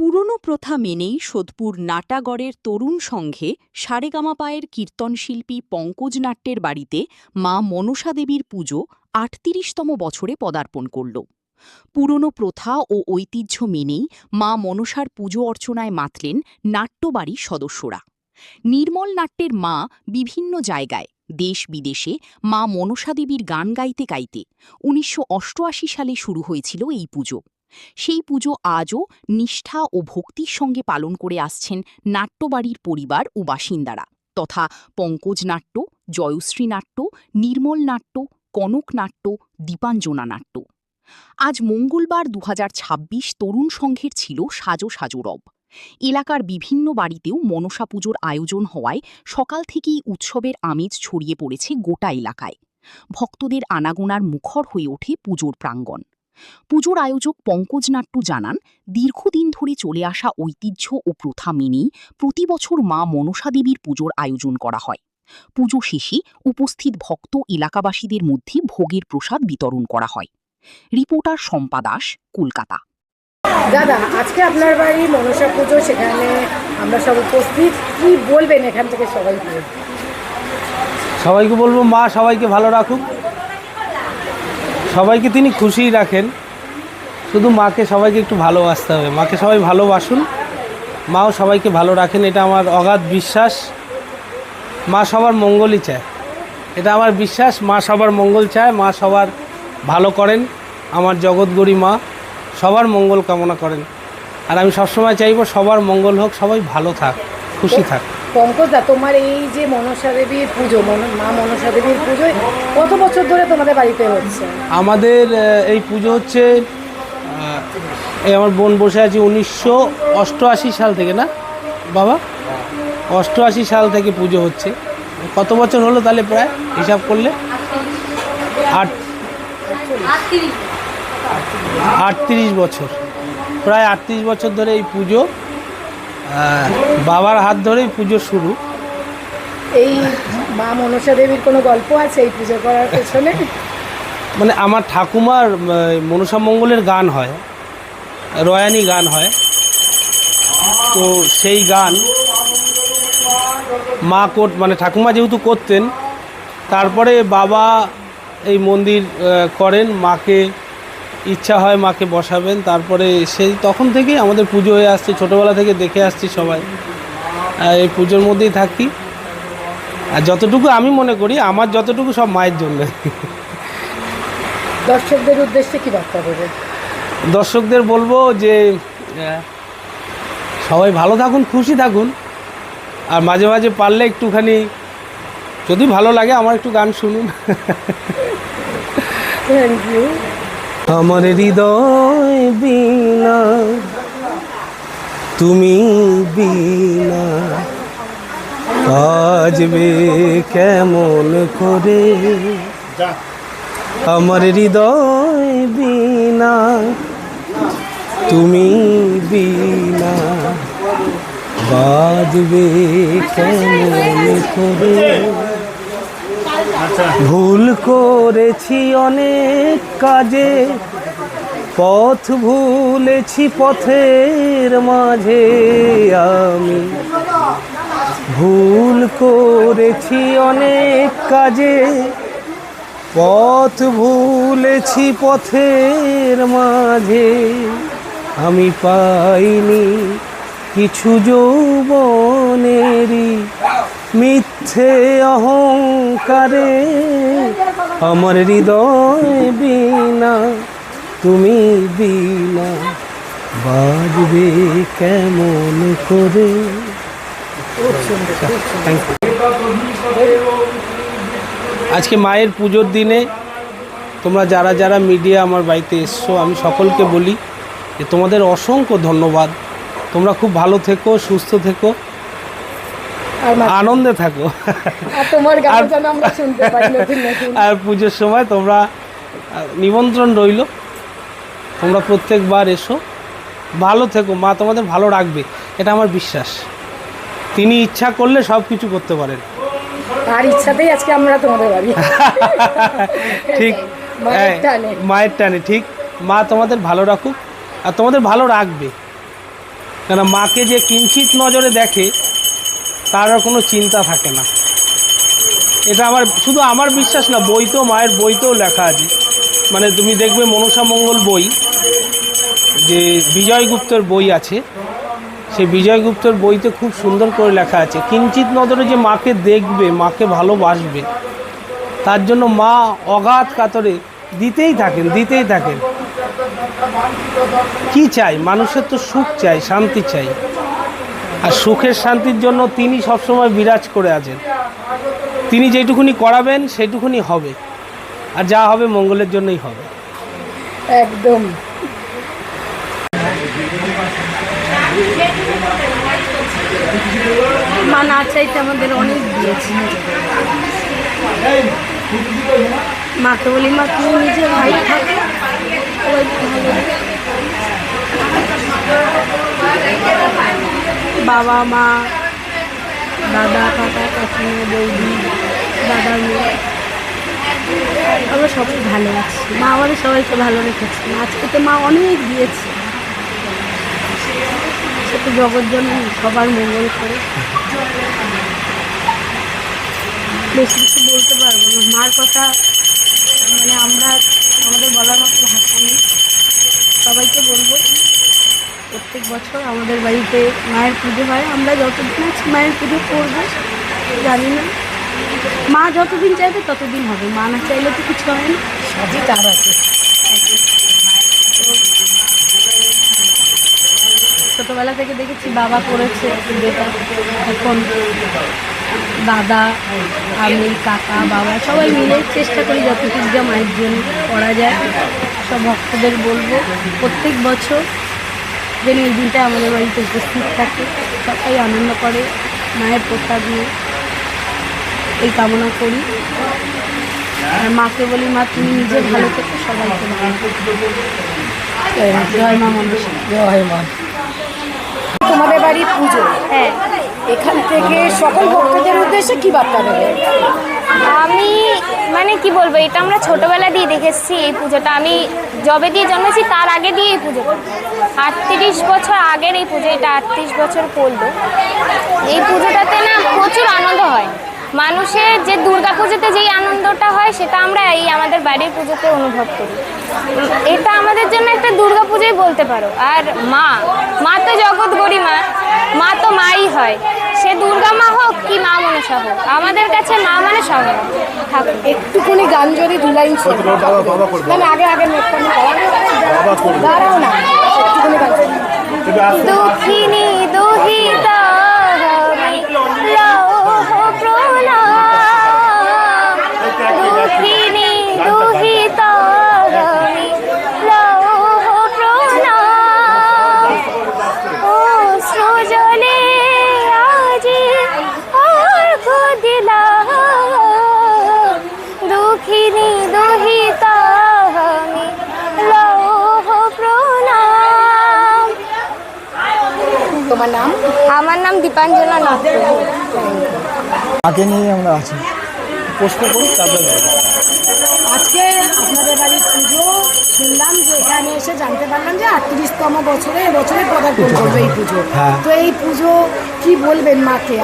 পুরনো প্রথা মেনেই সোদপুর নাটাগড়ের তরুণ সংঘে সারেগামাপায়ের কীর্তনশিল্পী পঙ্কজ নাট্যের বাড়িতে মা মনসা দেবীর পুজো ৩৮তম বছরে পদার্পণ করল। পুরনো প্রথা ও ঐতিহ্য মেনেই মা মনসার পুজো অর্চনায় মাতলেন নাট্যবাড়ির সদস্যরা। নির্মল নাট্যের মা বিভিন্ন জায়গায় দেশ বিদেশে মা মনসা দেবীর গান গাইতে গাইতে ১৯৮৮ সালে শুরু হয়েছিল এই পুজো। সেই পুজো আজও নিষ্ঠা ও ভক্তির সঙ্গে পালন করে আসছেন নাট্যবাড়ির পরিবার ও বাসিন্দারা তথা পঙ্কজ নাট্য, জয়শ্রী নাট্য, নির্মল নাট্য, কনক নাট্য, দীপাঞ্জনা নাট্য। আজ মঙ্গলবার ২০২৬ তরুণ সংঘের ছিল সাজো সাজো রব। এলাকার বিভিন্ন বাড়িতেও মনসা পুজোর আয়োজন হওয়ায় সকাল থেকেই উৎসবের আমেজ ছড়িয়ে পড়েছে গোটা এলাকায়। ভক্তদের আনাগোনার মুখর হয়ে ওঠে পুজোর প্রাঙ্গণ। পুজোর আয়োজক পঙ্কজ নাট্য জানান, দীর্ঘদিন ধরে চলে আসা ঐতিহ্য ও প্রথা মেনেই প্রতি বছর মা মনসা দেবীর পুজোর আয়োজন করা হয়। পুজো শেষে উপস্থিত ভক্ত এলাকাবাসীদের মধ্যে ভোগের প্রসাদ বিতরণ করা হয়। রিপোর্টার শম্পা দাস, কলকাতা। দাদা, আজকে আপনার বাড়ি মনসা পুজো, সেখানে আমরা সব উপস্থিত, কি বলবেন এখান থেকে সবাইকে? সবাইকে বলবো মা সবাইকে ভালো রাখুক, সবাইকে তিনি খুশিই রাখেন। শুধু মাকে সবাইকে একটু ভালোবাসতে হবে, মাকে সবাই ভালোবাসুন, মাও সবাইকে ভালো রাখেন, এটা আমার অগাধ বিশ্বাস। মা সবার মঙ্গলই চায়, এটা আমার বিশ্বাস। মা সবার মঙ্গল চায়, মা সবার ভালো করেন। আমার জগৎগরি মা সবার মঙ্গল কামনা করেন, আর আমি সবসময় চাইবো সবার মঙ্গল হোক, সবাই ভালো থাক, খুশি থাক। পঙ্কজদা, তোমার এই যে মনসা দেবীর পুজো, মা মনসা দেবীর পুজোয় কত বছর ধরে তোমাদের বাড়িতে হচ্ছে? আমাদের এই পুজো হচ্ছে, এই আমার বোন বসে আছে, ১৯৮৮ সাল থেকে, না বাবা? ৮৮ সাল থেকে পুজো হচ্ছে। কত বছর হলো তাহলে প্রায় হিসাব করলে? ৩৮ বছর, প্রায় ৩৮ বছর ধরে এই পুজো। বাবার হাত ধরেই পুজো শুরু। এই মা মনসা দেবীর কোনো গল্প আছে এই পুজো করার পেছনে? মানে আমার ঠাকুমার মনসা মঙ্গলের গান হয়, রয়ানি গান হয়, তো সেই গান মা মানে ঠাকুমা যেহেতু করতেন, তারপরে বাবা এই মন্দির করেন, মাকে ইচ্ছা হয় মাকে বসাবেন, তারপরে সেই তখন থেকেই আমাদের পুজো হয়ে আসছে, ছোটোবেলা থেকে দেখে আসছি সবাই, এই পুজোর মধ্যেই থাকি। আর যতটুকু আমি মনে করি আমার যতটুকু সব মায়ের জন্য। দর্শকদের উদ্দেশ্যে কি বার্তা দেবে? দর্শকদের বলবো যে সবাই ভালো থাকুন, খুশি থাকুন, আর মাঝে মাঝে পারলে একটুখানি যদি ভালো লাগে আমার একটু গান শুনুন। Thank you. আমার হৃদয় বিনা তুমি বিনা বাজবে কেমন করে, আমার হৃদয় বিনা তুমি বিনা বাজবে কেমন করে। ভুল করেছি অনেক কাজে, পথ ভুলেছি পথের মাঝে আমি, ভুল করেছি অনেক কাজে, পথ ভুলেছি পথের মাঝে। আমি পাইনি কিছু যৌবনেরই মিথ্যে অহংকারে, আমার হৃদয় বিনা তুমি বিনা বাজবে কেমন করে। আজকে মায়ের পুজোর দিনে তোমরা যারা যারা মিডিয়া আমার বাড়িতে এসছো, আমি সকলকে বলি যে তোমাদের অসংখ্য ধন্যবাদ। তোমরা খুব ভালো থেকো, সুস্থ থেকো, আনন্দে থাকো, আর পুজোর সময় তোমরা নিমন্ত্রণ রইল, তোমরা প্রত্যেকবার এসো, ভালো থেকো, মা তোমাদের ভালো রাখবে, এটা আমার বিশ্বাস। তিনি ইচ্ছা করলে সব কিছু করতে পারেন, আর ইচ্ছাতেই আজকে আমরা তোমাদের বাড়ি। ঠিক, মায়ের টানে, ঠিক। মা তোমাদের ভালো রাখুক আর তোমাদের ভালো রাখবে। কেন মাকে যে কিঞ্চিত নজরে দেখে তার আর কোনো চিন্তা থাকে না। এটা আমার শুধু আমার বিশ্বাস না, বইতেও মায়ের বইতেও লেখা আছে। মানে তুমি দেখবে মনসা মঙ্গল বই, যে বিজয়গুপ্তর বই আছে, সেই বিজয়গুপ্তর বইতে খুব সুন্দর করে লেখা আছে কিঞ্চিত নজরে যে মাকে দেখবে, মাকে ভালোবাসবে, তার জন্য মা অগাধ কাতরে দিতেই থাকেন। কি চাই? মানুষের তো সুখ চাই, শান্তি চাই, আর সুখের শান্তির জন্য তিনি সবসময় বিরাজ করে আছেন। তিনি যেটুকুনি করাবেন সেটুকুনি হবে, আর যা হবে মঙ্গলের জন্যই হবে। একদম। মা না চাইতে আমাদের অনেক দিয়েছে। মাকে বলি, মা তুমি নিজে ভালো থাকো, সবাই ভালো। বাবা মা, দাদা কাকা কাকিমা বৌদি, দাদা মেয়ে, আমরা সবাই ভালো আছি। মা আমাদের সবাইকে ভালো রেখেছে। আজকে তো মা অনেক দিয়েছে, সে তো জগৎ জন্য সবার মঙ্গল করে। বেশি কিছু বলতে পারবো না। মার কথা মানে আমাদের বলার মতো ভাষা নেই। সবাইকে বলবো প্রত্যেক বছর আমাদের বাড়িতে মায়ের পুজো হয়। আমরা যতদিন আছি মায়ের পুজো করবো, জানি না মা যতদিন চাইবে ততদিন হবে, মা না চাইলে তো কিছু হয় না। সবই তার আছে। ছোটোবেলা থেকে দেখেছি বাবা করেছে পুজোটা, এখন দাদা, আমি, কাকা, বাবা সবাই মিলে চেষ্টা করি যতটুকু যা মায়ের জন্য করা যায়। সব ভক্তদের বলবো প্রত্যেক বছর যেন এই দিনটা আমাদের বাড়িতে উপস্থিত থাকে, সবাই আনন্দ করে, মায়ের প্রসাদ নিয়ে এই কামনা করি। আর মাকে বলি, মা তুমি নিজে ভালো থেকো, সবাইকে ভালো থেকো। জয় মা মনসা। জয় মা। তোমাদের বাড়ি পুজো, হ্যাঁ, এখান থেকে সকল ভক্তদের উদ্দেশ্যে কি বার্তা দেবে? আমি মানে কি বলবো, এটা আমরা ছোটবেলা দিয়ে দেখেছি এই পুজোটা। আমি যবে দিয়ে জন্মেছি তার আগে দিয়ে এই পুজো, 38 বছর আগের এই পুজো, এটা 38 বছর পড়লো। এই পুজোটাতে না প্রচুর আনন্দ হয়। মানুষের যে দুর্গা পুজোতে যেই আনন্দটা হয় সেটা আমরা এই আমাদের বাড়ির পুজোতে অনুভব করি। এটা আমাদের জন্য একটা দুর্গা পুজোই বলতে পারো। আর মা তো জগৎ গরিমা, মা তো মাই হয়, সে দুর্গা মা হোক কি মা মনসা হোক, আমাদের কাছে মা মানে সব ঠাকুর। একটুকুনি গান যদি দু লাইন মানে আগে নোটখানি দাঁড়াও না, একটুকুনি গান শোনো। দুঃখিনী দুহিতা দুঃখিনী দুহিতা ও সৃজনে আজি অর্ঘ দিলা, দুঃখিনী দুহিতা লৌহ প্রণাম। তোমার নাম? আমার নাম দীপাঞ্জনা নট্ট। মাকে নিয়ে আমরা আছি। প্রশ্ন করি তারপরে আজকে আপনাদের বাড়ির পুজো শুনলাম, যে এখানে এসে জানতে পারলাম যে 38তম বছরে এবছরে পদার্পণ করবে এই পুজো। হ্যাঁ। তো এই পুজো কি বলবেন মাকে?